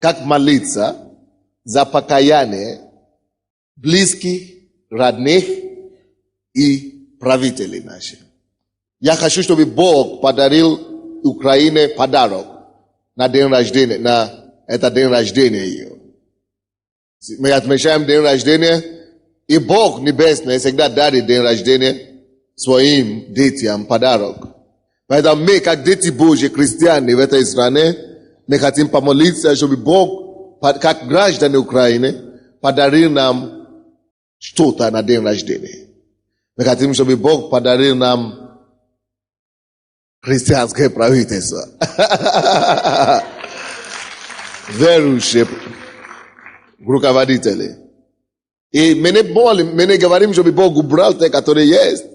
как молиться за покаяние близких, родных и правителей наших. Я хочу, чтобы Бог подарил Украине подарок на день рождения, на этот день рождения ее. Мы отмечаем день рождения, и Бог Небесный всегда дарит день рождения своим детям подарок. Поэтому мы, как дети Божьи, христиане в этой стране, мы хотим помолиться, чтобы Бог, как граждане Украины, подарил нам что-то на день рождения. Мы хотим, чтобы Бог подарил нам христианское правительство. Верующие руководители. И мы не говорим, чтобы Бог убрал те, которые есть.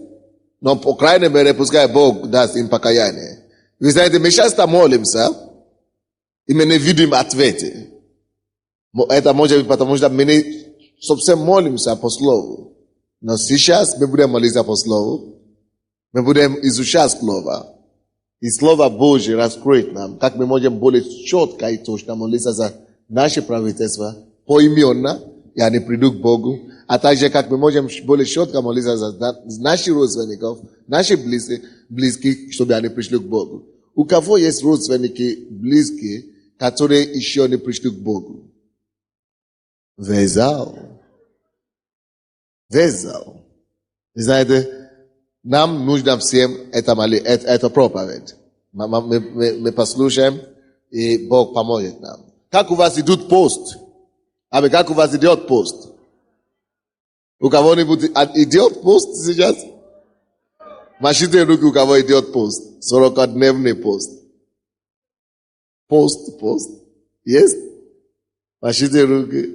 Но по крайней мере, пускай Бог даст им покаяние. Вы знаете, мы часто молимся, и мы не видим ответы. Это может быть потому, что мы не совсем молимся по слову. Но сейчас мы будем молиться по слову. Мы будем изучать слово. И Слово Божье раскроет нам, как мы можем более четко и точно молиться за наше правительство поименно, и они придут к Богу. А также, как мы можем более четко молиться за наших родственников, наших близких, чтобы они пришли к Богу. У кого есть родственники близкие, которые еще не пришли к Богу? Весь зал. Вы знаете, нам нужно всем это проповедь. Мы послушаем, и Бог поможет нам. Как у вас идет пост? Как у вас идет пост? У кого-нибудь идет пост сейчас? Машите руки, у кого идет пост. 40-дневный пост. Пост. Есть? Машите руки.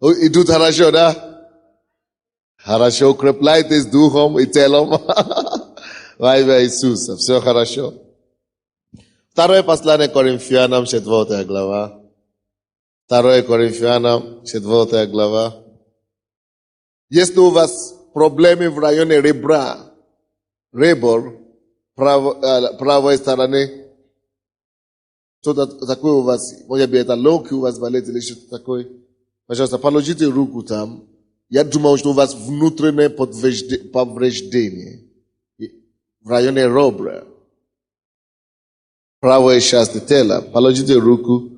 Идут хорошо, да? Хорошо, укрепляйтесь духом и телом. Во имя Иисуса. Все хорошо. Второе послание Коринфянам, 4 глава. 2 Коринфянам, 4 глава. Если у вас проблемы в районе ребра, правой стороны, что-то такое у вас, может быть, это легкий у вас болит или что-то такое, пожалуйста, положите руку там. Я думаю, что у вас внутреннее повреждение в районе ребра, правой части тела. Положите руку.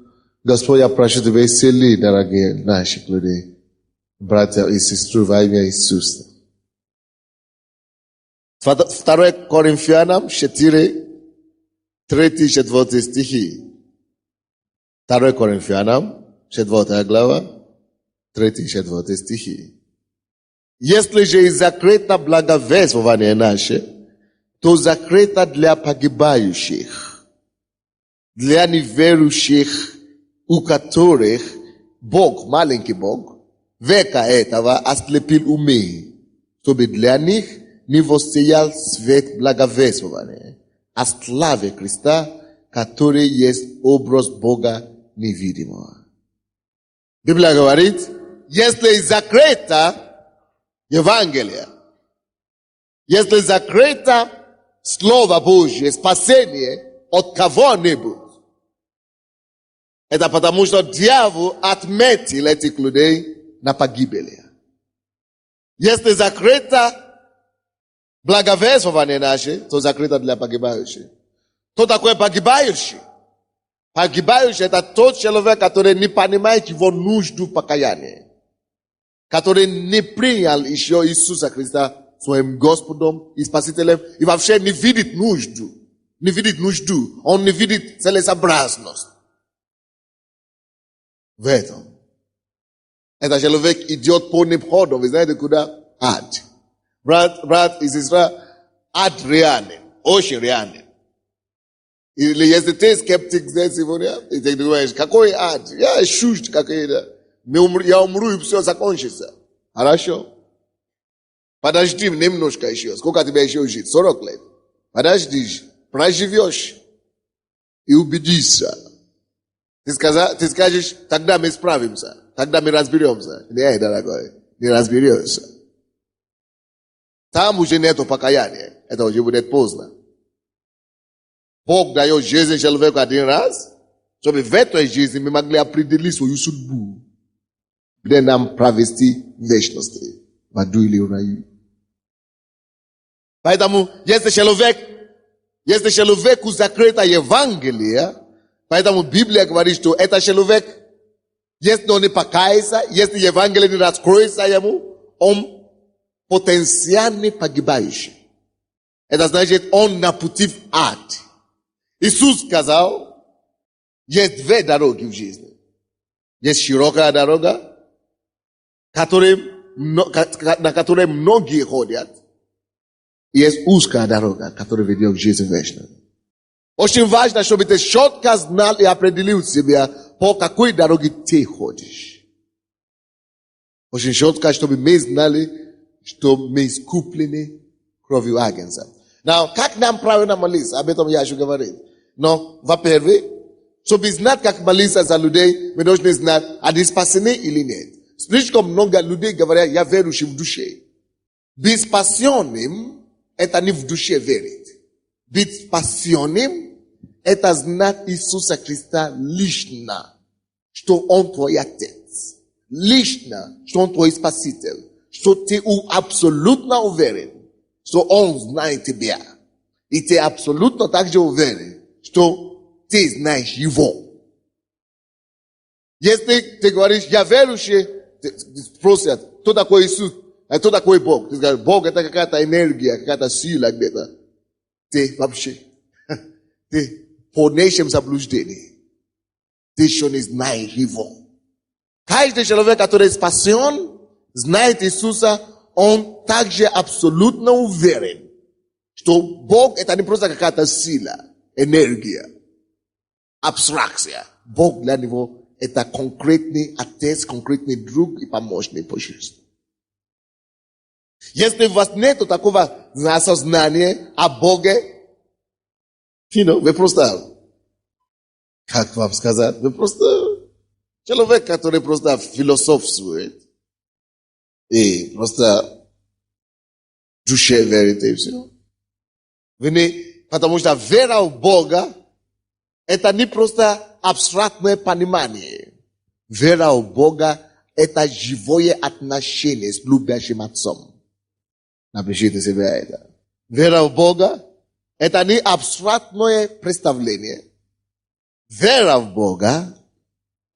Господь, я прошу тебя, исцели, дорогие наших людей, братья и сестры, во имя Иисуса. 2 Коринфянам 4, 3-4 стихи. 2 Коринфянам, 4 глава, 3-4 стихи. Если же и закрыто благовествование наше, то закрыто для погибающих, для неверующих, у которых Бог, маленький Бог, века этого ослепил умы, чтобы для них не воссиял свет благовествования о славе Христа, который есть образ Бога невидимого. Библия говорит, если закрыто Евангелие, если закрыто Слово Божье, спасение от кого-нибудь, это потому, что дьявол отметил этих людей на погибели. Если закрыто благовествование наше, то закрыто для погибающих. Кто такой погибающий? Погибающий — это тот человек, который не понимает его нужду покаяния, который не принял еще Иисуса Христа своим Господом и Спасителем, и вообще не видит нужду. Он не видит целесообразность в этом. Это человек идет полным ходом. Вы знаете, куда? Ад. Брат и сестра, ад реальный, очень реальный. Или если ты скептик здесь сегодня, и ты думаешь, какой ад? Я шут какой-то. Я умру, и все закончится. Хорошо. Подожди немножко еще. Сколько тебе еще жить? 40 лет. Подожди, проживешь и убедишься. Ты скажешь, тогда мы справимся, тогда мы разберемся. Нет, дорогой, не разберешься. Там уже нету покаяния. Это уже будет поздно. Бог дает жизнь человеку один раз, Чтобы в этой жизни мы могли определить свою судьбу, где нам провести вечности, в аду или в раю. Поэтому, если человек закрыто Евангелие, поэтому Библия говорит, что этот человек, если он не покается, если Евангелие не раскроется ему, он потенциально погибающий. Это значит, он на пути в ад. Иисус сказал, есть две дороги в жизни. Есть широкая дорога, на которой многие ходят. И есть узкая дорога, которая ведет к жизни вечной. Очень важно, чтобы ты четко знал и определил себя, по какой дороге ты ходишь. Очень четко, чтобы мы знали, что мы искуплены кровью Агнца. Now, как нам правильно молиться? Об этом я еще говорил. Но, во-первых, чтобы знать, как молиться за людей, мы должны знать, они спасены или нет. Слишком много людей говорят, я верующий в душе. Быть спасенным, это не в душе верить. Быть спасенным, это знать Иисуса Христа лично, что Он твой Отец. Лично, что Он твой Спаситель. Что ты абсолютно уверен, что Он знает тебя. И ты абсолютно также уверен, что ты знаешь Его. Если ты говоришь, я верующий, спросят, кто такой Иисус, а кто такой Бог? Ты говоришь, Бог это какая-то энергия, какая-то сила где-то. Ты вообще, ты в полнейшем заблуждении. Ты еще не знаешь Его. Каждый человек, который спасен, знает Иисуса, он также абсолютно уверен, что Бог это не просто какая-то сила, энергия, абстракция. Бог для него это конкретный Отец, конкретный друг и помощник по жизни. Если у вас нет такого осознания о Боге, вы просто, как вам сказать, вы просто человек, который просто философствует и просто в душе верит и все. Потому что вера в Бога это не просто абстрактное понимание. Вера в Бога это живое отношение с любящим Отцом. Напишите себе это. Вера в Бога это не абстрактное представление. Вера в Бога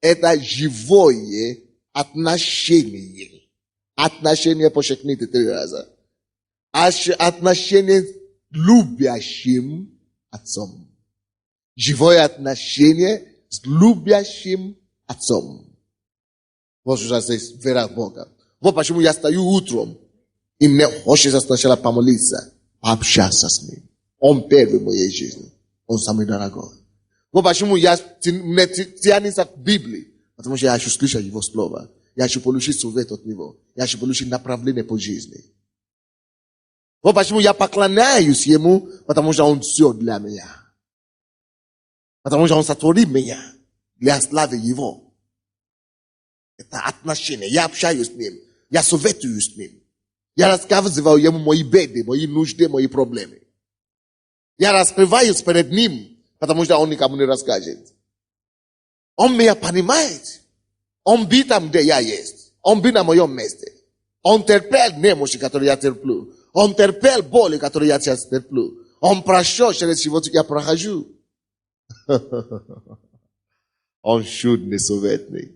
это живое отношение. Отношение подчеркните 3 раза. Отношение с любящим Отцом. Живое отношение с любящим Отцом. Вот что есть вера в Бога. Вот почему я стою утром, и мне хочется сначала помолиться, пообщаться с Ним. Он первый в моей жизни. Он самый дорогой. Вот почему мне тянется к Библии. Потому что я хочу слышать Его Слово. Я хочу получить совет от Него. Я хочу получить направление по жизни. Вот почему я поклоняюсь Ему, потому что Он все для меня. Потому что Он сотворил меня для славы Его. Это отношение. Я общаюсь с Ним. Я советую с Ним. Я рассказываю Ему мои беды, мои нужды, мои проблемы. Я раскрываюсь перед Ним, потому что Он никому не расскажет. Он меня понимает. Он бит там, где я есть. Он бит на моем месте. Он терпел немощи, которые я терплю. Он терпел боли, которые я сейчас терплю. Он прошел через чего я прохожу. Он чудный, советный.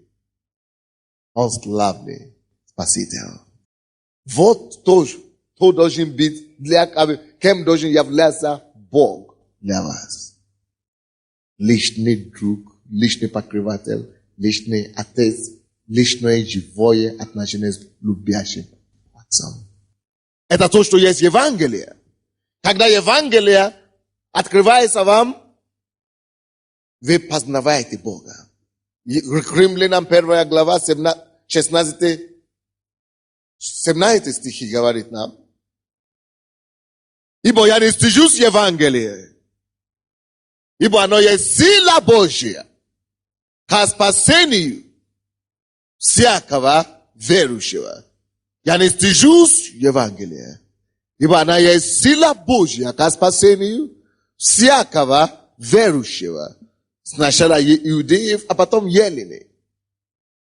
Он славный Спаситель. Вот то должен быть кем должен являться Бог для вас. Личный друг, личный покрыватель, личный Отец, личное живое отношение с любящим Отцом. Это то, что есть Евангелие. Когда Евангелие открывается вам, вы познаваете Бога. Римлянам 1 глава 17 стихи говорит нам. Ибо я не стыжусь Евангелия, ибо оно есть сила Божья к спасению всякого верующего. Я не стыжусь Евангелия, ибо она есть сила Божья к спасению всякого верующего. Сначала иудеев, а потом елены.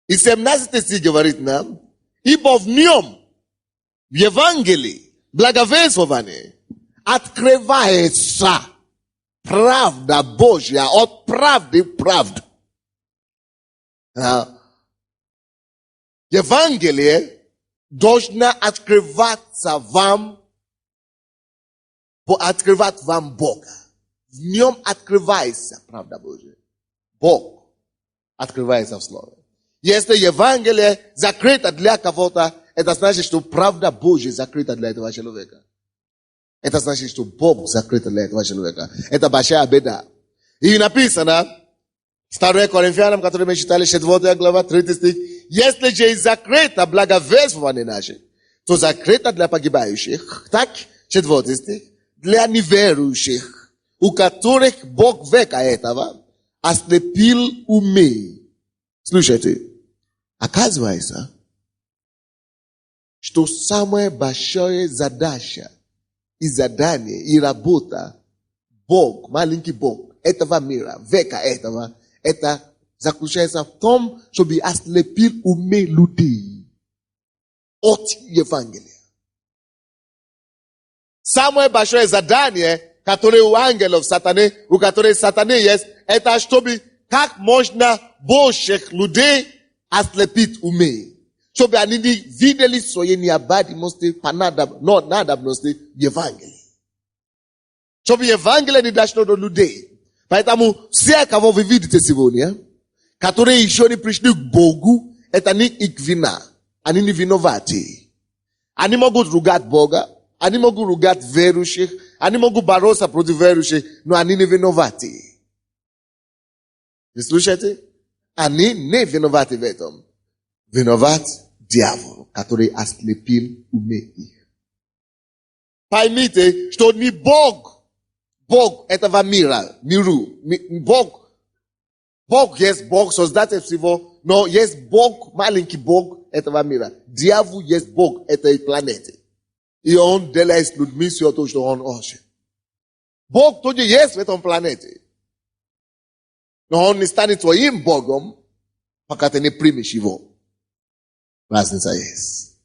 И 17 стих говорит нам, ибо в нем, в Евангелии, благовествование, открывается правда Божья от правды в правду. Евангелие должно открываться вам, открывать вам Бога. В нем открывается правда Божья. Бог открывается в Слове. Если Евангелие закрыто для кого-то, это значит, что правда Божья закрыта для этого человека. Это значит, что Бог закрыт для этого человека. Это большая беда. И написано, 2 Коринфянам, который мы читали, 4 глава, 3 стих, если же и закрыто благовествование наше, то закрыто для погибающих. Так, 4 стих, для неверующих, у которых Бог века этого ослепил умы. Слушайте, оказывается, что самая большая задача и задание, и работа Бог, маленький Бог этого мира, века этого, это заключается в том, чтобы ослепил умы людей от Евангелия. Самое большое задание, которое у ангелов сатаны, у которых сатаны есть, это чтобы как можно больше людей ослепить умы. Чтобы они видели свои необходимости по надобности в Евангелии. Чтобы Евангелие не дошло до людей. Поэтому все, кого вы видите сегодня, которые еще не пришли к Богу, это не их вина. Они не виноваты. Они могут ругать Бога, они могут ругать верующих, они могут бороться против верующих, но они не виноваты. Вы слушаете? Они не виноваты в этом. Виноват дьявол, который ослепил умы их. Поймите, что не Бог этого мира, Бог есть Бог, создатель всего, но есть Бог, маленький Бог этого мира. Дьявол есть Бог этой планеты. И он делает с людьми все то, что он хочет. Бог тоже есть в этом планете. Но он не станет твоим Богом, пока ты не примешь его. Разница есть.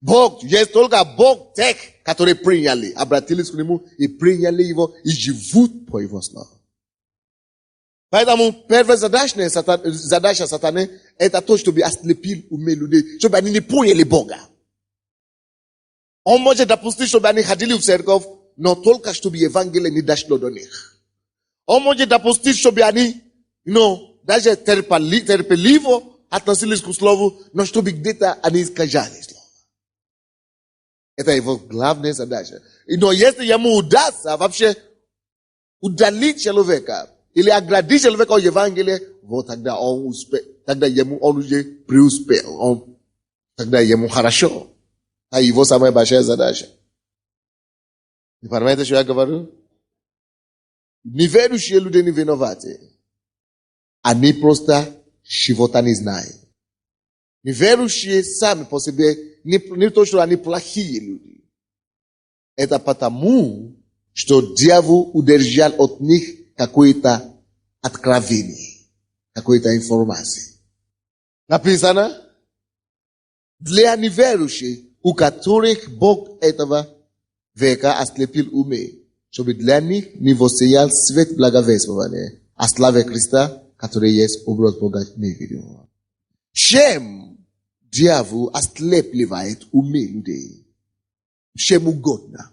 Бог, есть только Бог тех, которые приняли, обратились к нему и приняли его и живут по его слову. Поэтому первая задача сатаны это то, чтобы ослепил умы людей, чтобы они не поняли Бога. Он может допустить, чтобы они ходили в церковь, но только чтобы Евангелие не дошло до них. Он может допустить, чтобы они, даже терпеливо относились к слову, но чтобы где-то они искажали слово. Это его главная задача. Но если ему удастся вообще удалить человека или оградить человека от Евангелия, вот тогда он успеет, тогда он уже преуспел, тогда ему хорошо. А его самая большая задача. Вы понимаете, что я говорю? Неверующие люди не виноваты. Они просто чего-то не знают. Неверующие сами по себе не то, что они плохие люди. Это потому, что дьявол удержал от них какое-то откровение, какую-то информацию. Написано, для неверующих, у которых Бог этого века ослепил умы, чтобы для них не воссиял свет благовествования о славе Христа, который есть образ Бога невидимого. Чем дьявол ослепливает умы людей? Чем угодно.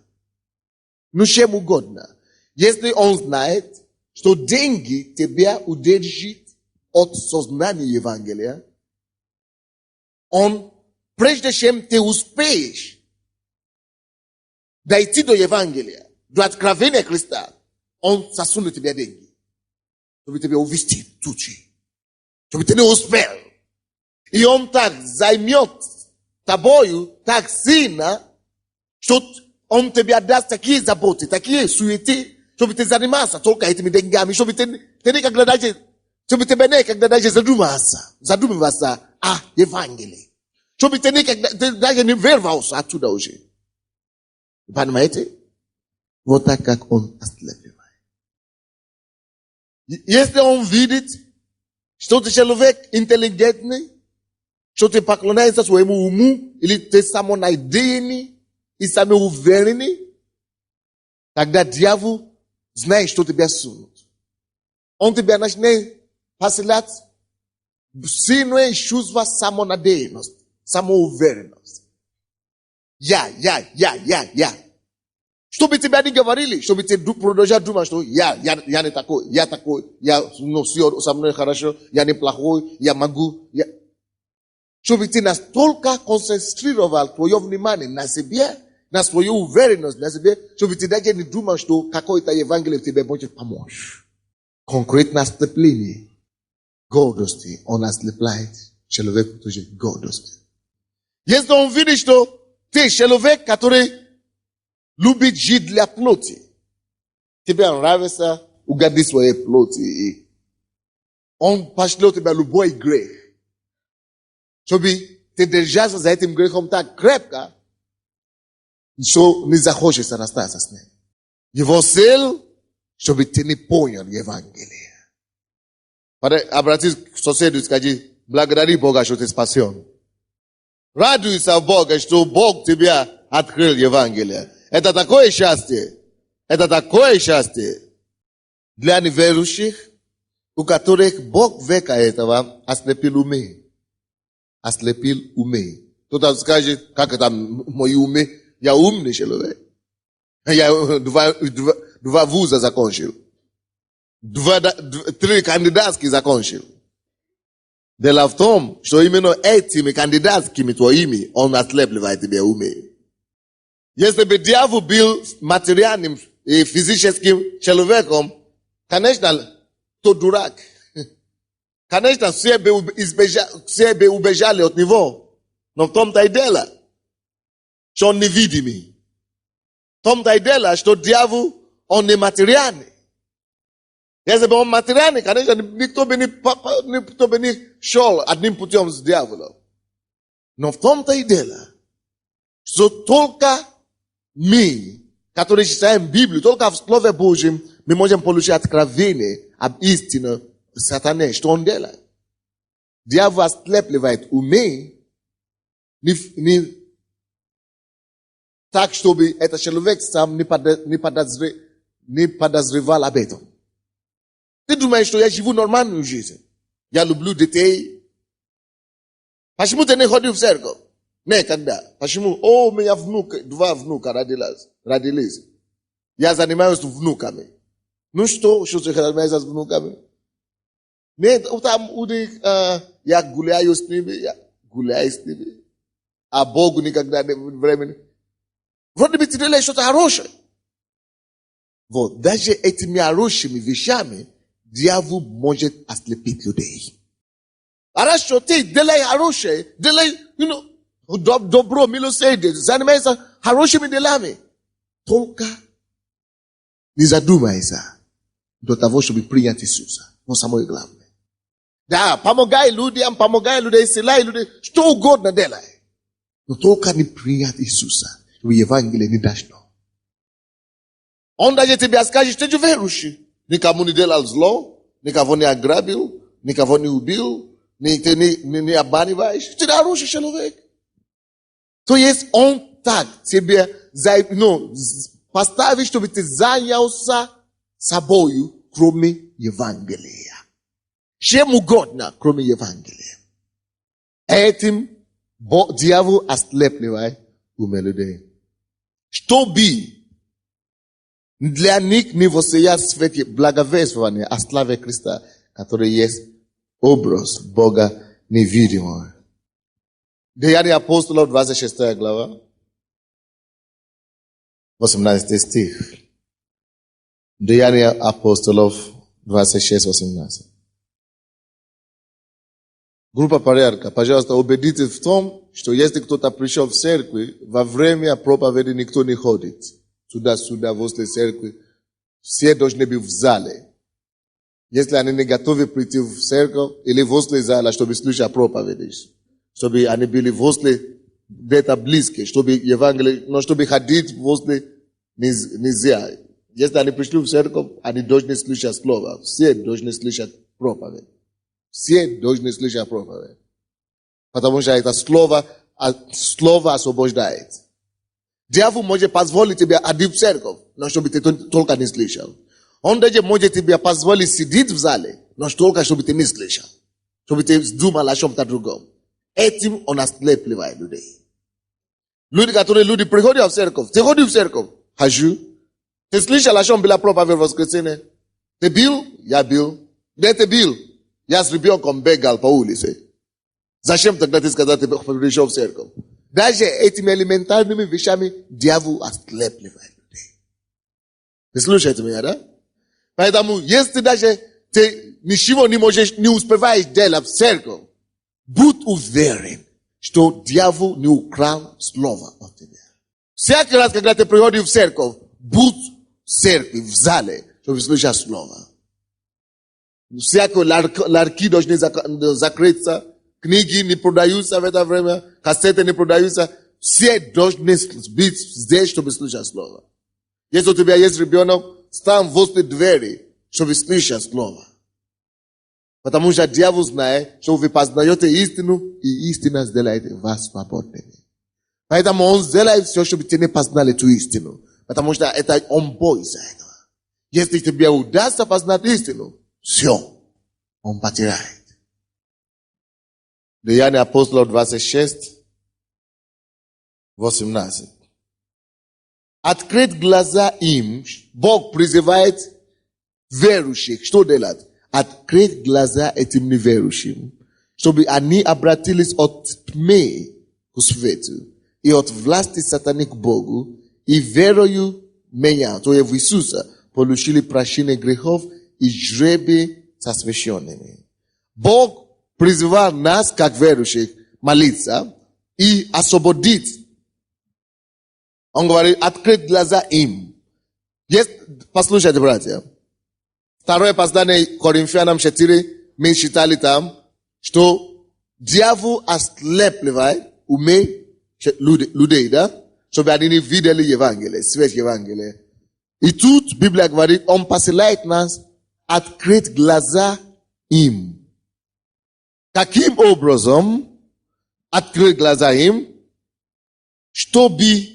Чем угодно. Если он знает, что деньги тебя удержат от сознания Евангелия, он, прежде чем ты успеешь дойти до Евангелия, до откровения Христа, он засунет тебе деньги, чтобы тебя увести тучи, чтобы ты не успел. И он так займет тобою так сильно, что он тебе даст такие заботы, такие суеты, чтобы ты занимался только этими деньгами, чтобы ты никогда даже задумывался о Евангелии. Чтобы ты даже не вырвался оттуда уже. Понимаете? Вот так, как он ослепливает. Este on vidit, što te človek inteligentni, što te paklonai своему уму, или ты самонайдейный и самоуверенный, тогда дьявол знает, что тебя сунут. Он тебя начинает посылать сильное чувство самонадеянности, самоуверенности. Я. Чтобы тебя не говорили, чтобы ты продолжал думать, что я не такой, я все со мной хорошо, я не плохой, я могу. Чтобы ты настолько концентрировал твое внимание на себе, на свою уверенность на себе, чтобы ты даже не думал, что какое-то Евангелие тебе может помочь. Конкретное ослепление гордости, он ослепляет человека тоже гордости. Если он видит, что ты человек, который любит жить для плоти, тебе нравится угодить своей плоти, и он пошлет тебя любой грех, чтобы ты держался за этим грехом так крепко, что не захочешь расстаться с ним. Его цель, чтобы ты не понял Евангелие. Обратись к соседу и скажи, благодари Бога, что ты спасен. Радуйся Бога, что Бог тебя открыл Евангелие. Это такое счастье. Это такое счастье для неверующих, у которых Бог века этого ослепил умы. Ослепил умы. Кто-то скажет, как это мои умы? Я умный человек. Я два вуза закончил. 3 кандидатские закончил. Дело в том, что именно этими кандидатскими твоими он ослепливает тебе умы. Если бы дьявол был материальным и физическим человеком, конечно, то дурак. Конечно, все бы убежали от него. Но в том-то и дело, что он невидимый. В том-то и дело, что дьявол, он не материальный. Если бы он материальный, конечно, никто бы не шел одним путем с дьяволом. Но в том-то и дело, что только мы, которые читаем Библию, только в Слове Божьем, мы можем получить откровение об истине сатаны, что он делает. Дьявол ослепливает умы, не так, чтобы этот человек сам не подозревал об этом. Ты думаешь, что я живу нормальную жизнь? Я люблю детей. Почему ты не ходил в церковь? Никогда. Почему? О, у меня два внука родились. Я занимаюсь внуками. Ну что ты занимаешься с внуками? Нет, там у них, я гуляю с ними, а Богу никогда не времени. Вроде бы ты делаешь что-то хорошее. Вот, даже этими хорошими вещами дьявол может ослепить людей. Хорошо, ты делай хорошее, делай, добро, милосердие, занимайся хорошими делами. Только не задумайся до того, чтобы принять Иисуса. Но самое главное. Да, помогай людям, исцеляй людей, что угодно делай. Но только не принять Иисуса. В Евангелии не должно. Он даже тебе скажет, что ты верующий. Никому не делал зло, никого не ограбил, никого не убил, не обманываешь. Ты хороший человек. То есть он так тебе поставит, чтобы ты занялся собою, кроме Евангелия. Чем угодно, кроме Евангелия. Этим дьявол ослепливает умы людей. Чтобы для них не воссиять в свете благовествования о славе Христа, который есть образ Бога невидимого. Деяния апостолов, 26 глава, 18 стих. Деяния апостолов, 26-18. Группа порядка, пожалуйста, убедитесь в том, что если кто-то пришел в церковь, во время проповеди никто не ходит. Сюда, возле церкви. Все должны быть в зале. Если они не готовы прийти в церковь или возле зала, чтобы слушать проповеди, чтобы они были возле где-то близко, чтобы Евангелие, но чтобы ходить возле нельзя. Если они пришли в церковь, они должны слышать слово. Все должны слышать проповедь. Все должны слышать проповедь. Потому что это слово освобождает. Дьявол может позволить тебе ходить в церковь, но чтобы ты только не слышал. Он даже может тебе позволить сидеть в зале, но только чтобы ты не слышал. Чтобы ты думал о чем-то другом. Этим он ослепливает людей. Люди приходят в церковь. Ты ходишь в церковь. Хожу. Ты слышал о чем была проповедь в воскресенье? Ты бил? Я бил. Где ты бил? Я с ребенком бегал по улице. Зачем тогда ты сказал, ты пришел в церковь? Даже этими элементарными вещами дьявол ослепливает людей. Вы слушаете меня, да? Поэтому, если даже ты ничего не можешь, не успеваешь делать в церковь, будь уверен, что дьявол не украл слово от тебя. Всякий раз, когда ты приходишь в церковь, будь в церкви, в зале, чтобы слушать слово. Всякие ларьки должны закрыться, книги не продаются в это время, кассеты не продаются. Все должны быть здесь, чтобы слушать слово. Если у тебя есть ребенок, стань возле двери, чтобы слышать слово. Потому что дьявол знает, что вы познаете истину, и истина сделает вас свободными. Поэтому он сделает все, чтобы ты не познал эту истину. Потому что это он боится этого. Если тебе удастся познать истину, все, он потеряет. Деяния апостолов 26, 18. Открыть глаза им, Бог призывает верующих. Что делать? Открыть глаза этим неверующим, чтобы они обратились от тьмы к свету и от власти сатаны к Богу, и верою меня, то есть в Иисуса, получили прощение грехов и жребий с освященными. Бог призывал нас, как верующих, молиться и освободить. Он говорит, открыть глаза им. Есть, послушайте, братья. Второе послание Коринфянам 4, мы читали там, что дьявол ослепливает умы людей, да? Чтобы они не видели Евангелие, свет Евангелия. И тут Библия говорит, он посылает нас открыть глаза им. Каким образом открыть глаза им? Чтобы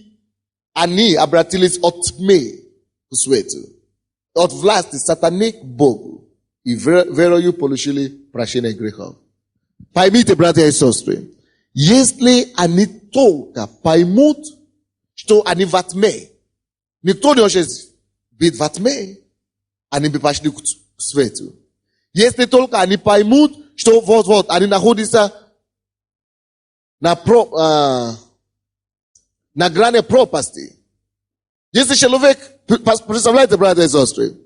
они обратились от тьмы к свету. От власти сатаны к Богу. И верою получили прощение грехов. Поймите, братья и сестры, если они только поймут, что они в тьме, никто не может быть в тьме, они бы пошли к свету. Если только они поймут, что вот, они находятся на грани пропасти. Если человек, представляете, братья и сестры,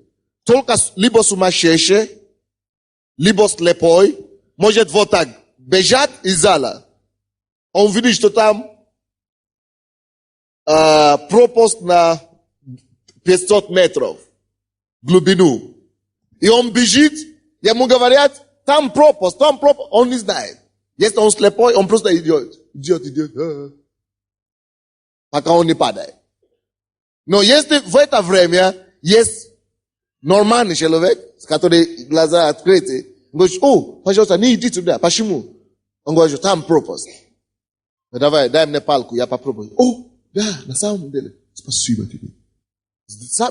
только либо сумасшедший, либо слепой, может вот так бежать из зала. Он видит, что там пропасть на 500 метров в глубину. И он бежит, ему говорят, там пропасть, он не знает. Если он слепой, он просто идет. Пока он не падает. Но если в это время есть нормальный человек, который глаза открыты, он говорит, пожалуйста, не иди туда. Почему? Он говорит, там пропасть. Давай, дай мне палку, я попробую. Да, на самом деле, спасибо тебе.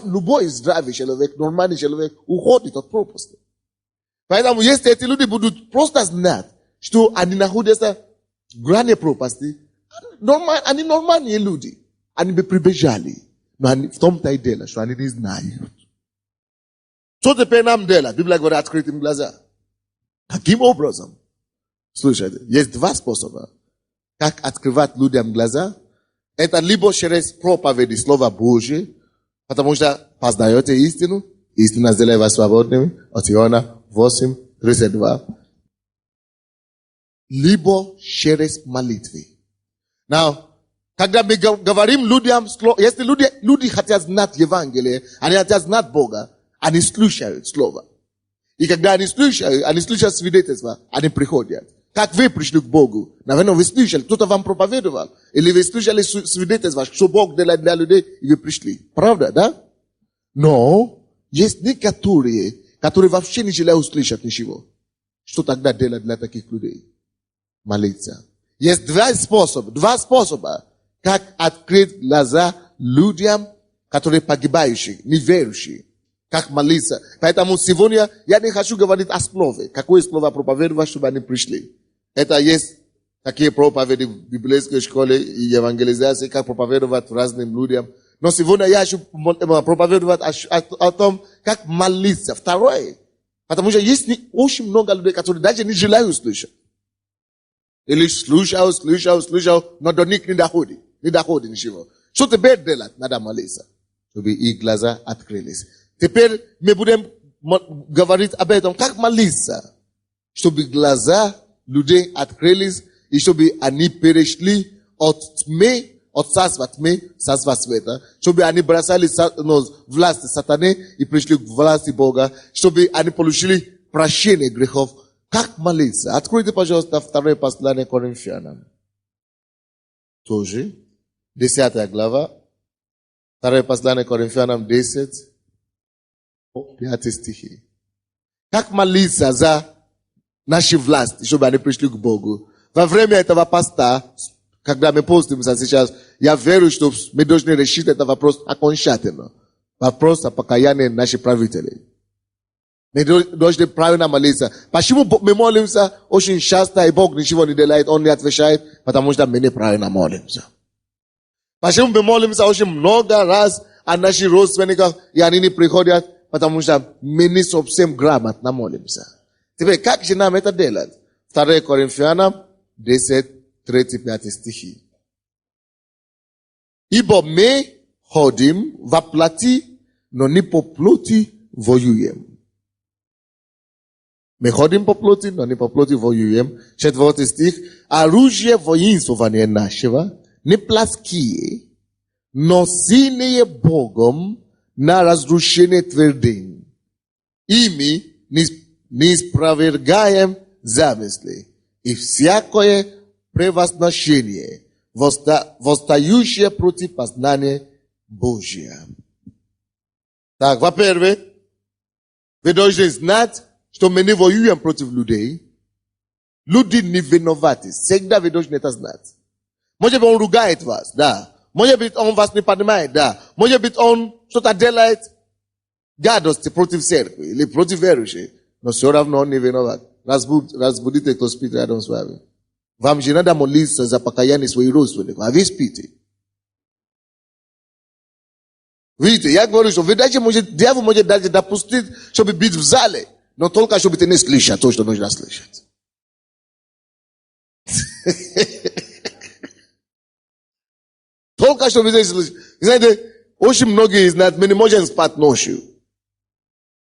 Любой здравый человек, нормальный человек, уходит от пропасти. Поэтому, если эти люди будут просто знать, что они находятся в грани пропасти, они нормальные люди. Они бы прибежали. Но в том-то и дело, что они не знают. Что теперь нам делать? Библия говорит, открыть им глаза. Каким образом? Слушайте, есть два способа. Как открывать людям глаза? Это либо через проповеди Слова Божьего, потому что познаете истину, истина сделает вас свободными, от Иоанна 8, 32. Либо через молитвы. Now, когда мы говорим людям, если люди хотят знать Евангелие, они хотят знать Бога, они слушают Слово. И когда они слушают свидетельства, они приходят. Как вы пришли к Богу? Наверное, вы слышали, кто-то вам проповедовал. Или вы слышали свидетельства, что Бог делает для людей, и вы пришли. Правда, да? No, jest nie которые вообще не желают услышать ничего. Что тогда делать для таких людей? Молиться. Есть два способа, как открыть глаза людям, которые погибающие, неверующие. Как молиться. Поэтому сегодня я не хочу говорить о слове. Какое слово проповедовать, чтобы они пришли. Это есть такие проповеди в библейской школе и евангелизации, как проповедовать разным людям. Но сегодня я хочу проповедовать о том, как молиться. Второе. Потому что есть очень много людей, которые даже не желают слышать. Или слушают, но до них не доходит ничего. Что теперь делать? Надо молиться. Чтобы их глаза открылись. Теперь мы будем говорить об этом, как молиться. Чтобы глаза людей открылись, и чтобы они перешли от тьмы, от царства тьмы, царства света. Чтобы они бросали власть сатаны и пришли к власти Бога. Чтобы они получили прощение грехов. Как молиться? Откройте, пожалуйста, 2 послание Коринфянам. Тоже. 10 глава. 2 послание Коринфянам 10. 5 стихи. Как молиться за наши власти, чтобы они пришли к Богу? Во время этого поста, когда мы постимся сейчас, я верю, что мы должны решить этот вопрос окончательно. Вопрос о покаянии наших правителей. Мы должны правильно молиться. Почему мы молимся очень часто, и Бог ничего не делает, Он не отвечает? Потому что мы неправильно молимся. Почему мы молимся очень много раз о наших родственниках, и они не приходят? Потому что мы не совсем грамотно молимся. Теперь, как же нам это делать? 2 Коринфянам 10, 35 стихи. Ибо мы ходим во плоти, но не по плоти воюем. Мы ходим по плоти, но не по плоти воюем. 4 стих. Оружие воинствования нашего не плотские, но сильные Богом на разрушение твердынь. Ими не спровергаем замыслы и всякое превозношение, восстающее против познания Божия. Так, во-первых, вы должны знать, что мы не воюем против людей. Люди не виноваты. Всегда вы должны это знать. Может быть, он ругает вас, да. Может быть, он вас не понимает, да. Может быть, он что-то делает гадости против церкви или против верующих. Но все равно он не виноват. Разбудите, кто спит рядом с вами. Вам же надо молиться за покаяние своих родственников. А вы спите. Видите, я говорю, что вы даже дьявол может даже допустить, чтобы быть в зале. Но только чтобы ты не слышал то, что нужно слышать. Только чтобы ты не слышал. Знаете, очень многие из нас, мы не можем спать ночью.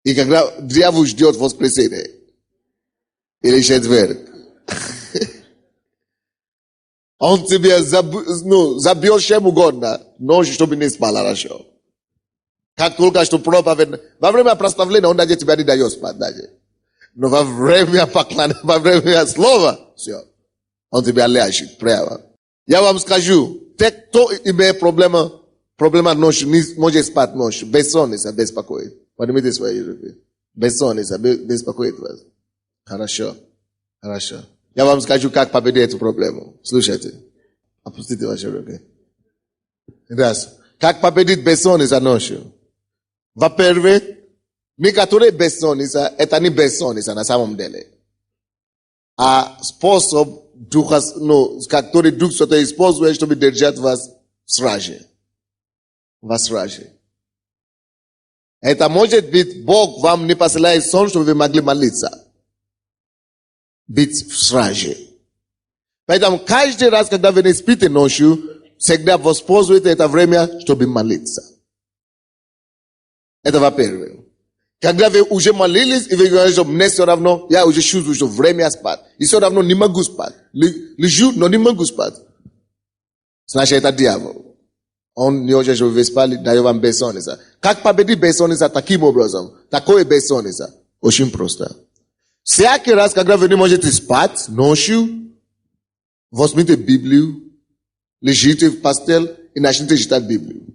И когда дьявол ждет воскресенье. Или четверг. Он тебе забьет чем угодно. Ночью, чтобы не спал хорошо. Как только что проповедь. Во время прославления он даже тебя не дает спать даже. Но во время поклонения, во время слова, все. Он тебя ляжет прямо. Я вам скажу, те, кто имеет проблема ночью, не может спать ночью. Бессонница беспокоит. Поднимите свои руки. Бессонница беспокоит вас. Хорошо. Я вам скажу, как победить эту проблему. Слушайте. Опустите ваши руки. Раз. Как победить бессонницу ночью? Во-первых, некоторые бессонница, это не бессонница на самом деле. А способ, который Дух Святой использует, чтобы держать вас в страже. В страже. Это может быть, Бог вам не посылает сон, чтобы вы могли молиться. Быть в страже. Поэтому каждый раз, когда вы не спите ночью, всегда воспользуйте это время, чтобы молиться. Это во-первых. Когда вы уже молились, и вы говорите, что мне все равно, я уже чувствую, что время спать. И все равно не могу спать. Лежу, но не могу спать. Значит, это дьявол. Он не хочет, чтобы вы спали, дает вам бессонница. Как победить бессонница таким образом? Такое бессонница. Очень просто. Всякий раз, когда вы не можете спать ночью, возьмите Библию, лежите в постель и начните читать Библию.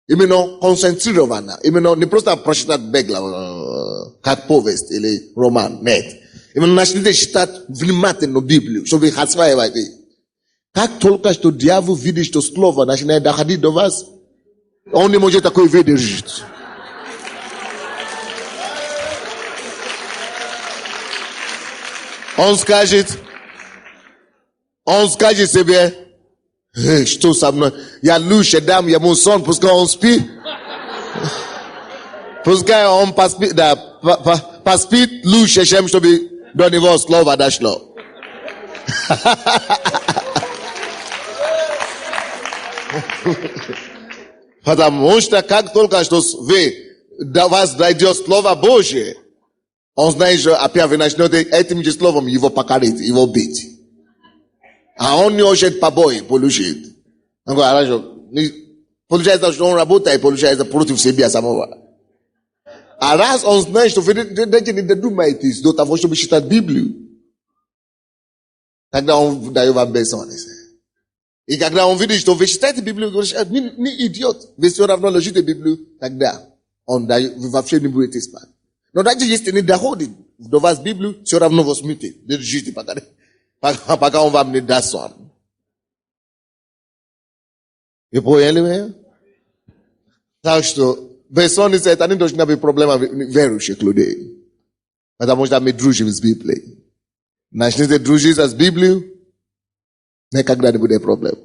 Imeno koncentrировано. Именно не просто прочитать бегло, как повесть или роман. Нет. Именно начните читать внимательно Библию, чтобы осваивать. Как только что дьявол видит, что слово начинает доходить до вас, он не может такое выдержать. Он скажет себе, что со мной? Я лучше дам ему сон, пускай он спит. Пускай он поспит, да, поспит лучше, чем чтобы до него слово дошло. Потому что как только что до вас дойдет Слово Божие, он знает, что опять вы начнете этим же словом его покорить, его бить. А он не может побои получить. Получается, что он работает, получается против себя самого. А раз он знает, что вы даже не додумаетесь до того, чтобы читать Библию, тогда он дает вам бессонность. И когда он видит, что вы читаете Библию, вы говорите, не идиот, вы все равно ложите Библию, тогда он дает, вы вообще не будете спать. Но даже если не доходит до вас Библию, все равно возьмите, держите пока он вам не даст сон. Вы поняли меня? Так что бессонница это не должна быть проблема верующих людей. Потому что мы дружим с Библией. Начните дружить с Библией, никогда не будет проблем.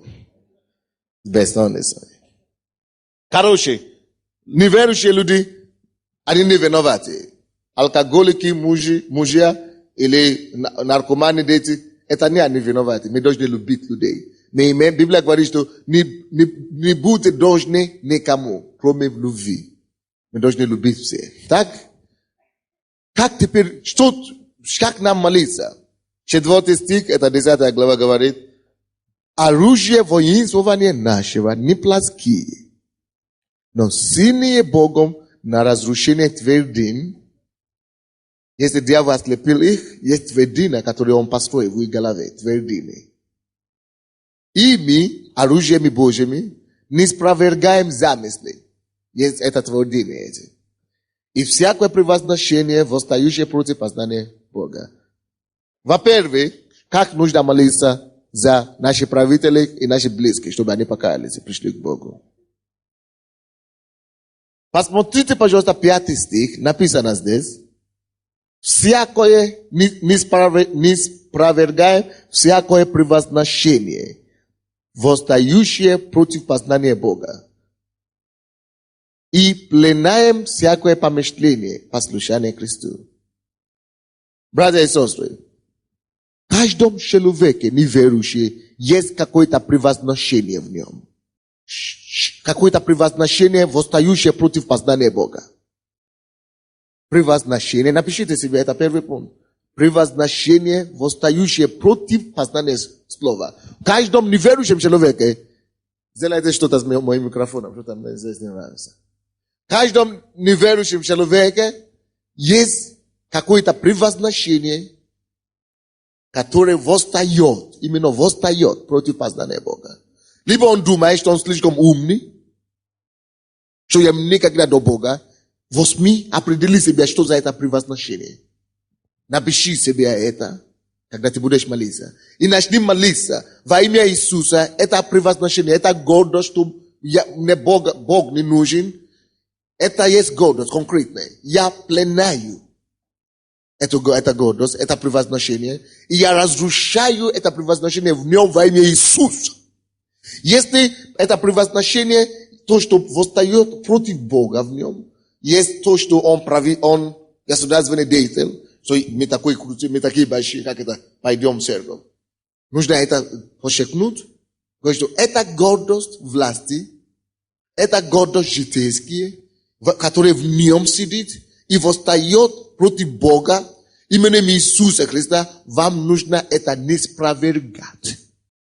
Бессонница. Короче, неверующие люди, они не виноваты. Алкоголики, мужья или наркоманы, дети, это не они виноваты. Мы должны любить людей. Библия говорит, что не будьте должны никому, кроме любви. Мы должны любить всех. Так? Как теперь, как нам молиться? 4 стих, это 10 глава говорит, оружие воинствования нашего не плотские, но сильные Богом на разрушение твердынь. Если дьявол ослепил их, есть твердыня, которую он построил в их голове, твердыни. Ими, оружиями Божьими, не спровергаем замыслы. Есть это твердыня эти. И всякое превозношение, восстающее против познания Бога. Во-первых, как нужно молиться за наших правителей и наших близких, чтобы они покаялись и пришли к Богу. Посмотрите, пожалуйста, 5 стих, написано здесь. Всякое, не спровергаем всякое превозношение, восстающее против познания Бога. И пленаем всякое помышление, послушание Христу. Братья и сестры, в каждом человеке неверующем есть какое-то превозношение в нем. Какое-то превозношение, восстающее против познания Бога. Превозношение, напишите себе, это первый пункт. Превозношение, восстающее против познания слова. В каждом неверующем человеке, сделайте что-то с моим микрофоном, что там здесь не нравится. В каждом неверующем человеке есть какое-то превозношение, которое восстает, именно восстает против познания Бога. Либо он думает, что он слишком умный, что я никогда до Бога. Возьми, определи себя, что за это превозношение. Напиши себе это, когда ты будешь молиться. И начни молиться. Во имя Иисуса, это превозношение, это гордость, что мне Бог не нужен. Это есть гордость конкретная. Я пленаю это гордость, это превозношение. И я разрушаю это превозношение в нем во имя Иисуса. Если это превозношение, то, что восстает против Бога в нем, есть то, что он государственный деятель, что мы такой крутой, мы такие большие, как это, пойдем в церковь. Нужно это подчеркнуть, что это гордость власти, это гордость житейская, которая в нем сидит и восстает против Бога, именем Иисуса Христа, вам нужно это не спровергать.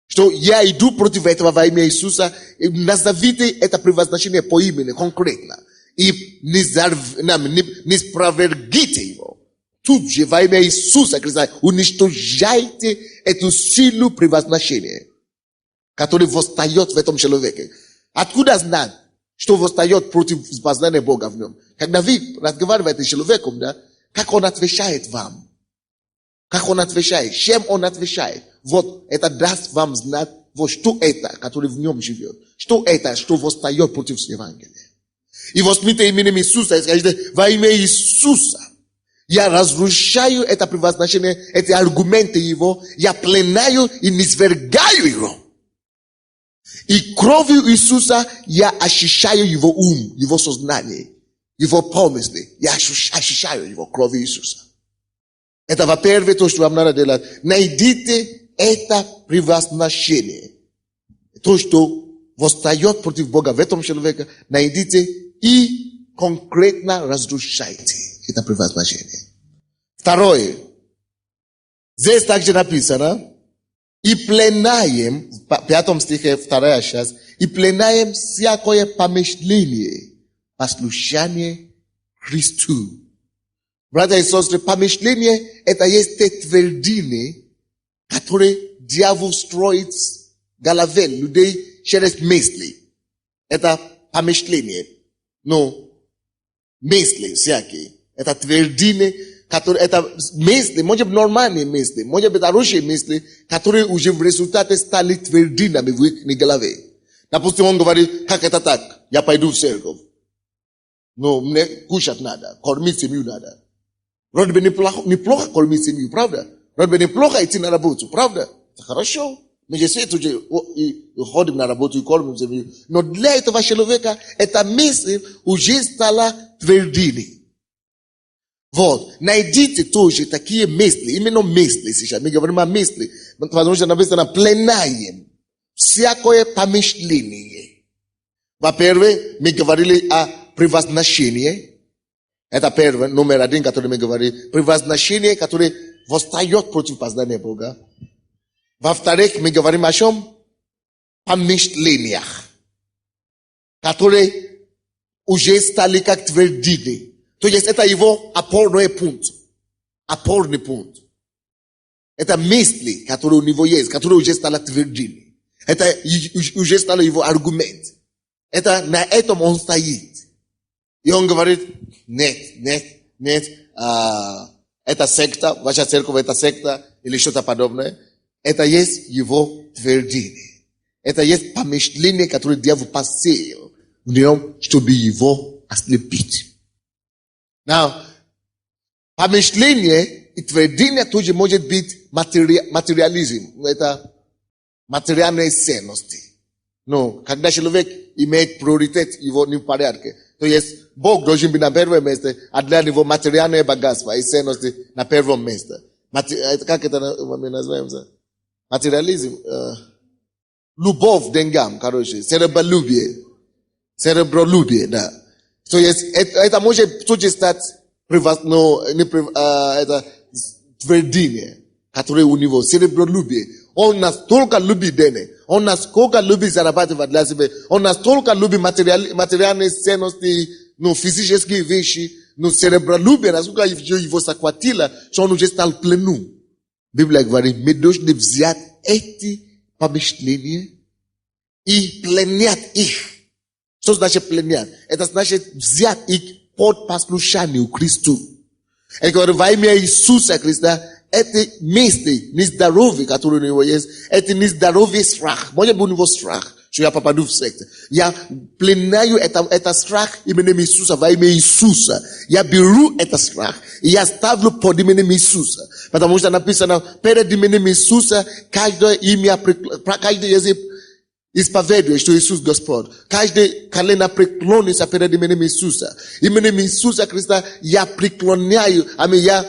Что я иду против этого во имя Иисуса, и назовите это превозношение по имени, конкретно. И не спровергите его. Тут же во имя Иисуса Христа уничтожайте эту силу превозношения, которая восстает в этом человеке. Откуда знать? что восстает против познания Бога в нем. Когда вы разговариваете с человеком, да, как он отвечает вам? Как он отвечает? Чем он отвечает? Вот это даст вам знать, вот что это, который в нем живет. Что это, что восстает против Евангелия. И возьмите именем Иисуса и скажите, во имя Иисуса, я разрушаю это превозношение, эти аргументы его, я пленаю и низвергаю его. И кровью Иисуса я очищаю его ум, его сознание, его помыслы. Я очищаю его кровью Иисуса. Это, во-первых, то, что вам надо делать. Найдите это превозношение. То, что восстает против Бога в этом человеке, найдите и конкретно разрушайте это превозношение. Второе. Здесь также написано, и пленаем, в 5 стихе, 2 часть, и пленаем всякое помышление, послушание Христу. Братья и сестры, помышление, это есть те твердыни, которые дьявол строит в голове людей через мысли. Это помышление. Но мысли всякие. Это твердыни, которые, это мысли, может быть нормальные мысли, может быть хорошие мысли, которые уже в результате стали твердинами в их голове. Допустим, он говорит, как это так? Я пойду в церковь. Но мне кушать надо, кормить семью надо. Вроде бы неплохо кормить семью, правда? Вроде бы неплохо идти на работу, правда? Это хорошо. Мы же все тоже ходим на работу и кормим семью. Но для этого человека эта мысль уже стала твердиной. Вот. Найдите тоже такие мысли, именно мысли сейчас. Мы говорим о мысли. Потому что написано пленаем всякое помышление. Во-первых, мы говорили о превозношении. Это первое, номер 1, который мы говорили. Превозношение, которое восстает против познания Бога. Во-вторых, мы говорим о чем? Помышлениях, которые уже стали как твердыни. То есть это его опорный пункт. Опорный пункт. Это мысли, которые у него есть, которые уже стали твердыни. Это уже стали его аргумент. Это на этом он стоит. И он говорит, нет, это секта, ваша церковь это секта или что-то подобное. Это есть его твердыни. Это есть помышление, которое дьявол посеял в нем, чтобы его ослепить. Now, помышление и твердыня тоже может быть материализм. Это материальные ценности. Но когда человек имеет приоритет в его порядке, то есть Бог должен быть на первом месте, а для него материальное богатство и ценности на первом месте. Как это мы называем? Материализм. Любовь деньгам, короче. Серебролюбие, да. То есть это может тоже стать это твердыня, которая у него, серебролюбие. Он настолько любит денег, он настолько любит зарабатывать для себя, он настолько любит материальные ценности, физические вещи, серебролюбие, насколько его захватило, что он уже стал плену. Библия говорит, мы должны взять эти помышления и пленять их. Что значит пленять? Это значит взять их под послушание Христу. И говорит, во имя Иисуса Христа, эти мысли, нездоровые, которые у него есть, это нездоровый страх. Может быть, у него страх, что я попаду в секту. Я пленяю это страх именем Иисуса, во имя Иисуса. Я беру этот страх, и я ставлю под именем Иисуса. Потому что написано, перед именем Иисуса, каждое имя, каждый язык исповедует, что Иисус Господь. Каждый колено преклонится перед именем Иисуса. Именем Иисуса Христа я преклоняю, я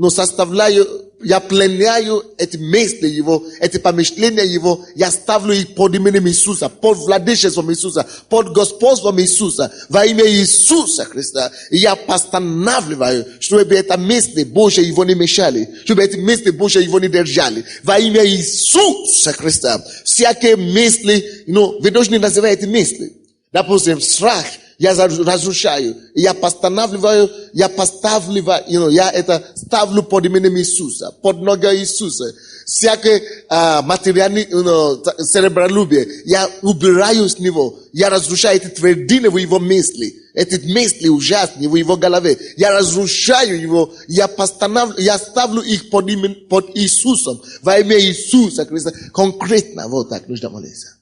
составляю, я пленяю эти мысли его, эти помышления его, я ставлю их под именем Иисуса, под владычеством Иисуса, под господством Иисуса, во имя Иисуса Христа. И я постанавливаю, чтобы эти мысли Божьи его не мешали, чтобы эти мысли Божьи его не держали. Во имя Иисуса Христа. Всякие мысли, вы должны называть эти мысли. Допустим, страх. я разрушаю. Я постанавливаю, я это ставлю под именем Иисуса, под ноги Иисуса. Всякое материальное серебролюбие, я убираю с него. Я разрушаю эти твердыни в его мысли. Эти мысли ужасные в его голове. Я разрушаю его, я ставлю их под Иисусом. Во имя Иисуса Христа. Конкретно, вот так нужно молиться.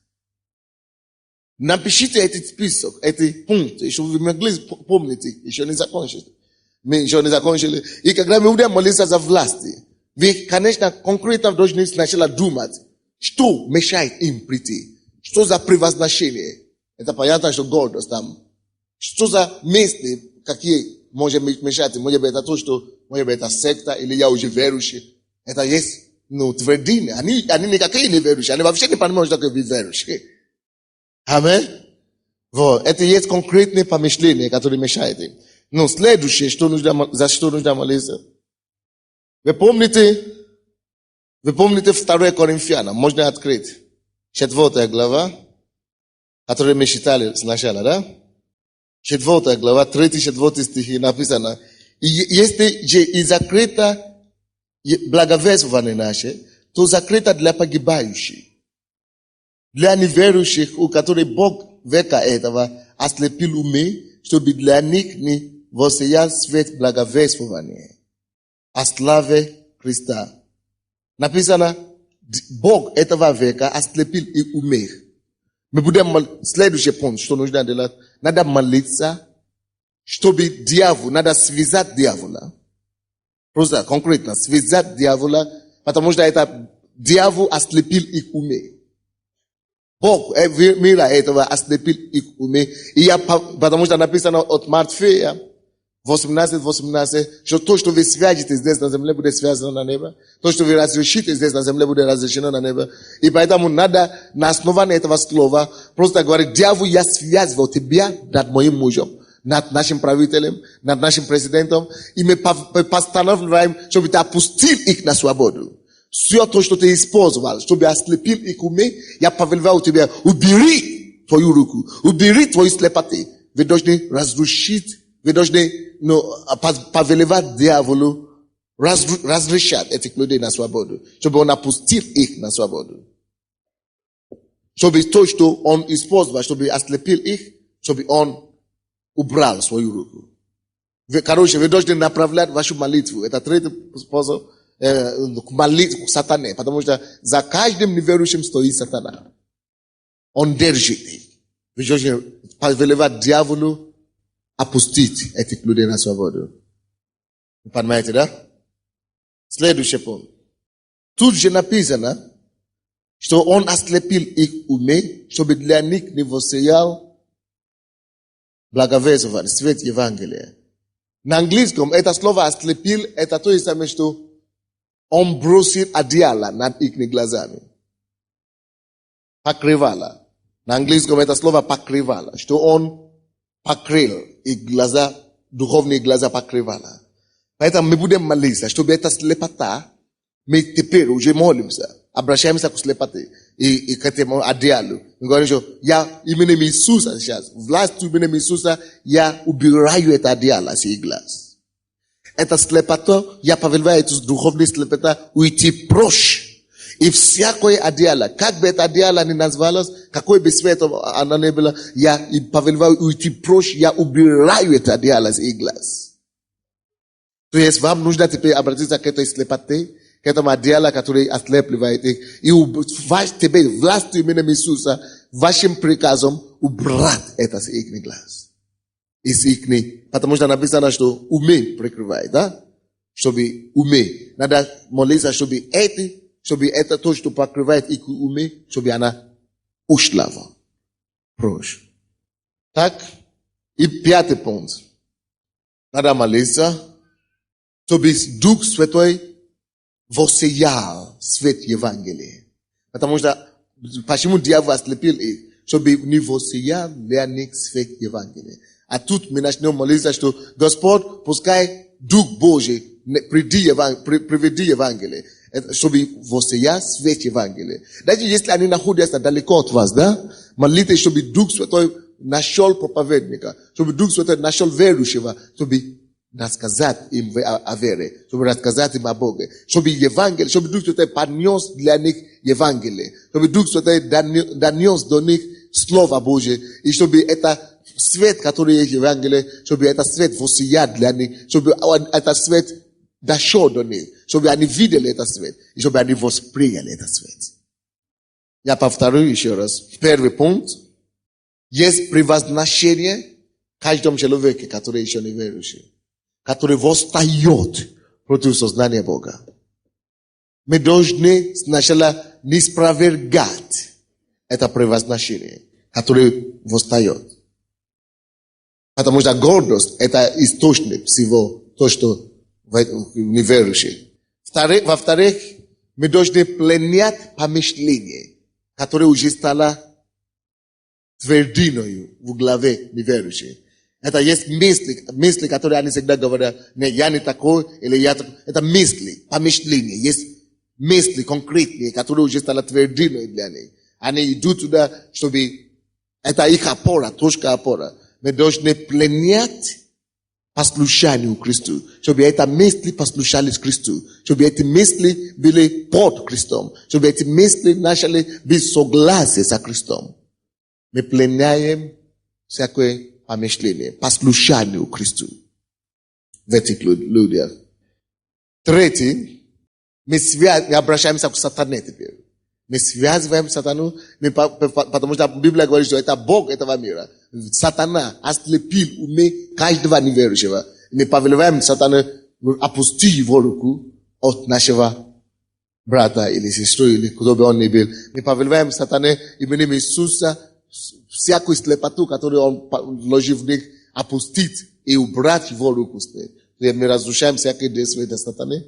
Напишите этот список, эти пункты, чтобы вы могли помнить их. Еще не закончили. Мы еще не закончили. И когда мы будем молиться за власти, вы, конечно, конкретно должны сначала думать, что мешает им прийти. Что за превозношение. Это понятно, что гордость там. Что за мысли, какие может мешать. Может быть, это то, что, может быть, это секта, или я уже верующий. Это есть, твердыни. Они никакие не верующие. Они вообще не понимают, что такое верующие. Аминь. Вот. Это есть конкретные помышления, которые мешают им. Но следующее, за что нужно молиться. Вы помните 2 Коринфянам, можно открыть. 4 глава, которую мы читали сначала, да? 4 глава, 3-4 стихи написано. И если же и закрыто благовествование наше, то закрыто для погибающих. Для неверующих, у которых Бог века этого ослепил умы, чтобы для них не воссиял свет благовествования о славе Христа. Написано, Бог этого века ослепил их умы. Мы будем следующий пункт, что нужно делать. Надо молиться, чтобы дьявол, надо связать дьявола. Просто конкретно, связать дьявола, потому что это дьявол ослепил их умы. Бог мира этого ослепил их умы. И потому что написано от Матфея 18, что то, что вы свяжете здесь на земле, будет связано на небе. То, что вы разрешите здесь на земле, будет разрешено на небе. И поэтому надо на основании этого слова просто говорить, дьявол, я связывал тебя над моим мужем, над нашим правителем, над нашим президентом. И мы постановляем, чтобы ты опустил их на свободу. Все то, что ты использовал, чтобы ослепил их умы, я повелеваю тебе, убери твою руку, убери твою слепоты. Вы должны разрушить, вы должны повелевать дьяволу, разрешать этих людей на свободу, чтобы он опустил их на свободу. Чтобы то, что он использовал, чтобы ослепил их, чтобы он убрал свою руку. Короче, вы должны направлять вашу молитву. Это третий способ. Молитву сатане, потому что за каждым неверующим стоит сатана. Он держит их. Вы должны повелевать дьяволу опустить этих людей на свободу. Вы понимаете, да? Следующий пункт. Тут же написано, что он ослепил их умы, чтобы для них не воссиял благовествование, свет Евангелия. На английском это слово ослепил, это то же самое, что он бросил одеяло над их глазами. Покрывало. На английском это слово покрывало, что он покрыл их глаза, духовные глаза покрывало. Поэтому мы будем молиться, чтобы эта слепота, мы теперь уже молимся, обращаемся к слепоте и к этому одеялу. Мы говорим, что я именем Иисуса сейчас, властью именем Иисуса, я убираю это одеяло с их глаз. Это слепота, я повелеваю эту духовную слепота уйти прочь. И всякое одеяло, как бы это одеяло ни называлось, какой бы свет оно ни было, я повелеваю уйти прочь, я убираю это одеяло с их глаз. То есть вам нужно теперь обратиться к этой слепоте, к этому одеялу, который ослепливает их, и тебе властью именем Иисуса, вашим приказом убрать это с их глаз. Из их, потому что написано, что умы прикрывает, да? Чтобы умы. Надо молиться, чтобы это то, что покрывает их умы, чтобы она ушла прочь. Так, и 5 пункт. Надо молиться, чтобы Дух Святой воссиял свет Евангелия. Потому что, почему дьявол ослепил их? Чтобы не воссиял для них свет Евангелия. А тут мы начнем молиться, что Господь, пускай Дух Божий приведи Евангелие, чтобы воссиял свет Евангелия. Даже если они находятся далеко от вас, да? Молитесь, чтобы Дух Святой нашел проповедника, чтобы Дух Святой нашел верующего, чтобы рассказать им о вере, чтобы рассказать им о Боге, чтобы Евангелие, чтобы Дух Святой поднес для них Евангелие, чтобы Дух Святой донес до них Слово Божие, и чтобы это свет, который есть в Евангелии, чтобы это свет воссиял для них, чтобы это свет дошел до них, чтобы они видели этот свет, и чтобы они восприняли этот свет. Я повторю еще раз. Первый пункт. Есть превозношение в каждом человеке, который еще не верующий, который восстает против сознания Бога. Мы должны сначала не спровергать это превозношение, которое восстает. Потому что гордость – это источник всего, то, что неверующий. Во-вторых, мы должны пленять помышление, которое уже стало твердиною в голове неверующих. Это есть мысли, которые они всегда говорят, не, я не такой, или я такой. Это мысли, помышления. Есть мысли конкретные, которые уже стали твердиной для них. Они идут туда, чтобы это их опора, точка опора. Мы должны пленять послушанию Христу, чтобы эти мысли послушались Христу, чтобы эти мысли были под Христом, чтобы эти мысли начали быть согласны с Христом. Мы пленяем всякое помышление, послушанию Христу в этих людях. Третий, мы обращаемся к сатане теперь. Мы связываем сатану, потому что Библия говорит, что это Бог этого мира. Сатана ослепил умы каждого неверующего. Мы повелеваем сатану опусти его руку от нашего брата или сестры, или кто бы он ни был. Мы повелеваем сатане именем Иисуса всякую слепоту, которую он вложил в них, опустить и убрать его руку с них. Мы разрушаем всякие действия сатаны.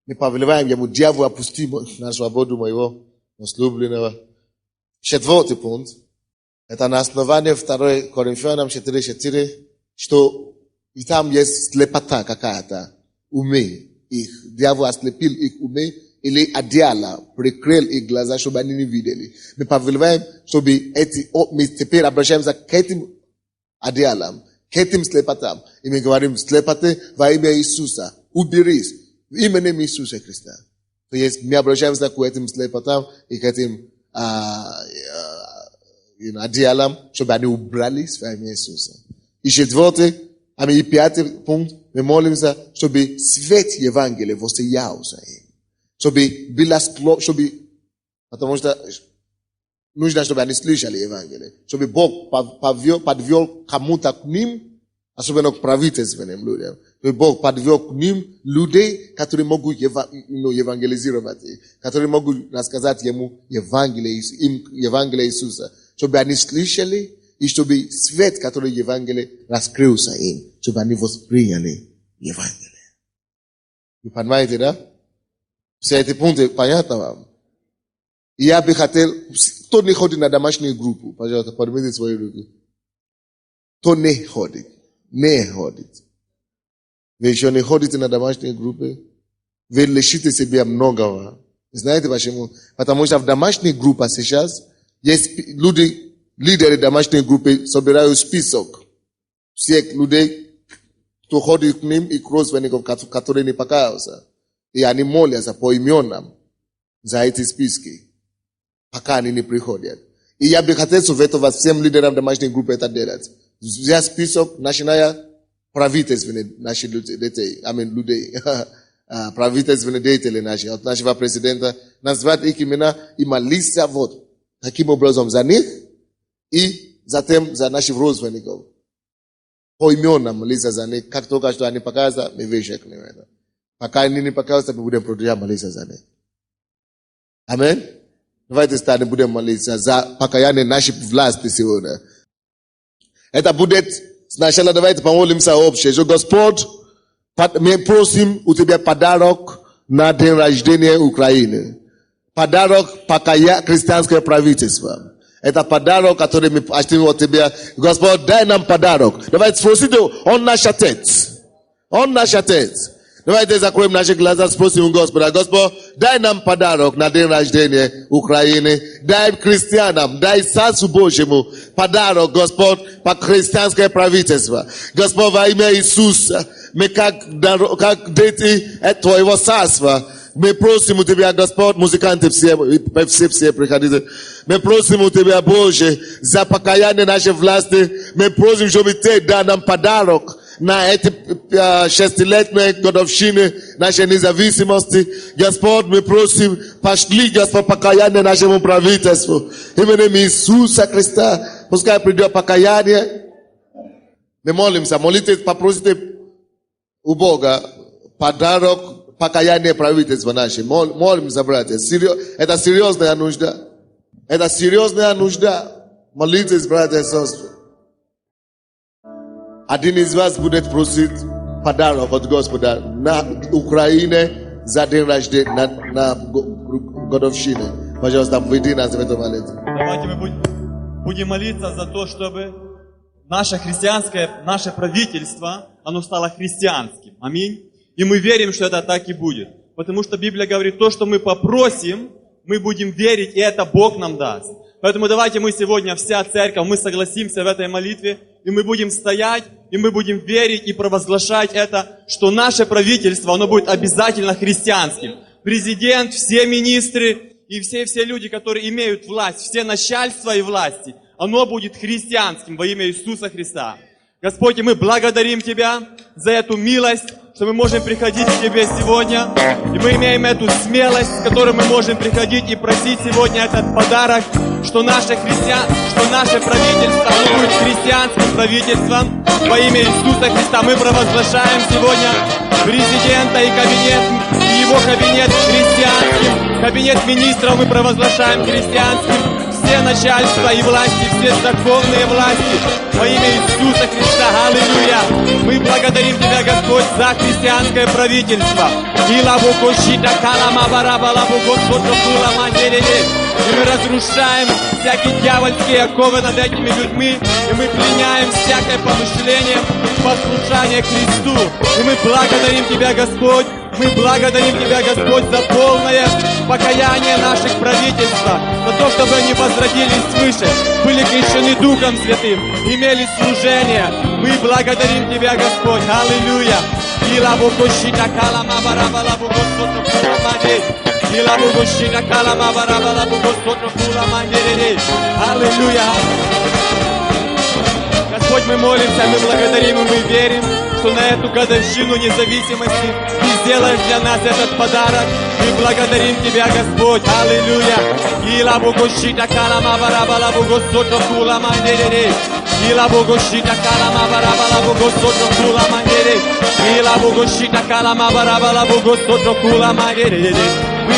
Мы повелеваем ему, дьявол, опусти на свободу моего возлюбленного. Четвертый пункт. Это на основании 2 Коринфянам 4:4, что и там есть слепота какая-то, умы их. Дьявол ослепил их умы или одеяло, прикрыл их глаза, чтобы они не видели. Мы повелеваем, чтобы мы теперь обращаемся к этим одеялам, к этим слепотам. И мы говорим, слепоты во имя Иисуса, уберись, именем Иисуса Христа. То есть мы обращаемся к этим слепотам и к этим одеялам, чтобы они убрались во имя Иисуса. И четвертый, и пятый пункт, мы молимся, чтобы свет Евангелия воссиял за им. Чтобы было чтобы, потому что нужно, чтобы они слышали Евангелие. Чтобы Бог подвел кому-то к ним, особенно к правительственным людям. Чтобы Бог подвел к ним людей, которые могут евангелизировать, которые могут рассказать ему Евангелие Иисуса. Чтобы они слышали, и чтобы свет, который Евангелие раскрылся им, чтобы они восприняли Евангелие. Вы понимаете, да? Все эти пункты понятно вам? И я бы хотел, кто не ходит на домашнюю группу, пожалуйста, поднимите свои руки. Кто не ходит? Не ходит. Вы еще не ходите на домашнюю группу? Вы лишите себя многого. Знаете почему? Потому что в домашней группе сейчас есть люди, лидеры домашней группы собирают список всех людей, кто ходит к ним и родственников, которые не покаялся. И они молятся по именам за эти списки, пока они не приходят. И я бы хотел советовать всем лидерам домашней группы это делать. Взять список, начиная правительственных наших людей, правительственные деятели наши, от нашего президента, назвать их имена и молиться вот таким образом за них и затем за наших родственников. По именам молиться за них, как только что они покаялся, мы вешаем это. Пока они не покаялся, мы будем продолжать молиться за них. Аминь. Давайте станем, будем молиться за покаяние нашей власти сегодня. Это будет сначала давайте помолимся общее. Что Господь, мы просим у Тебя подарок на день рождения Украины. Подарок христианское правительство. Это подарок, который мы хотим от Тебя. Господь, дай нам подарок. Давайте спросите, он наш отец. Он наш отец. Давайте закроем наши глаза, спросим у Господа: Господь, дай нам подарок на день рождения Украины. Дай христианам, дай Царству Божьему подарок, Господь, по христианское правительство. Господь, во имя Иисуса, мы как дети Твоего Царства, мы просим у Тебя, Господь, музыканты все приходите. Мы просим у Тебя, Боже, за покаяние нашей власти. Мы просим, чтобы Ты дал нам подарок на эти шестилетние годовщины нашей независимости. Господь, мы просим, пошли, Господь, покаяние нашему правительству. Именем Иисуса Христа, пускай придет покаяние. Мы молимся, молитесь, попросите у Бога подарок покаяния правительства нашего. Молимся, братья. Это серьезная нужда. Это серьезная нужда. Молитесь, братья и сестры. Один из вас будет просить подарок от Господа на Украине за день рождения, на годовщину. Пожалуйста, веди нас в эту молитву. Давайте мы будем молиться за то, чтобы наше правительство, оно стало христианским. Аминь. И мы верим, что это так и будет. Потому что Библия говорит, то, что мы попросим, мы будем верить, и это Бог нам даст. Поэтому давайте мы сегодня, вся церковь, мы согласимся в этой молитве, и мы будем стоять, и мы будем верить и провозглашать это, что наше правительство, оно будет обязательно христианским. Президент, все министры и все люди, которые имеют власть, все начальства и власти, оно будет христианским во имя Иисуса Христа. Господь, мы благодарим Тебя за эту милость, что мы можем приходить к Тебе сегодня, и мы имеем эту смелость, с которой мы можем приходить и просить сегодня этот подарок, что наше правительство, оно будет христианским правительством во имя Иисуса Христа. Мы провозглашаем сегодня президента и его кабинет христианским, кабинет министров мы провозглашаем христианским, все начальства и власти, все церковные власти во имя Иисуса Христа. Аллилуйя! Мы благодарим Тебя, Господь, за христианское правительство. И мы разрушаем всякие дьявольские оковы над этими людьми, и мы пленяем всякое помышление послушания Христу. И мы благодарим Тебя, Господь, мы благодарим Тебя, Господь, за полное покаяние наших правительства, за то, чтобы они возродились свыше, были крещены Духом Святым, имели служение. Мы благодарим Тебя, Господь. Аллилуйя! Аллилуйя! Господь, мы молимся, мы благодарим и мы верим, что на эту годовщину независимости Ты сделаешь для нас этот подарок. Мы благодарим Тебя, Господь. Аллилуйя! Мы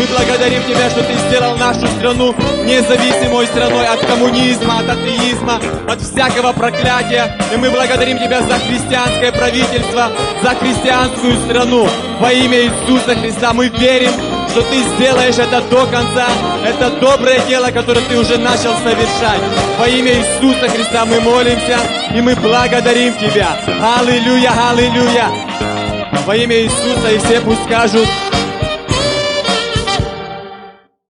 благодарим Тебя, что Ты сделал нашу страну независимой страной от коммунизма, от атеизма, от всякого проклятия. И мы благодарим Тебя за христианское правительство, за христианскую страну. Во имя Иисуса Христа мы верим, что Ты сделаешь это до конца. Это доброе дело, которое Ты уже начал совершать. Во имя Иисуса Христа мы молимся и мы благодарим Тебя. Аллилуйя, аллилуйя. Во имя Иисуса, и все пусть скажут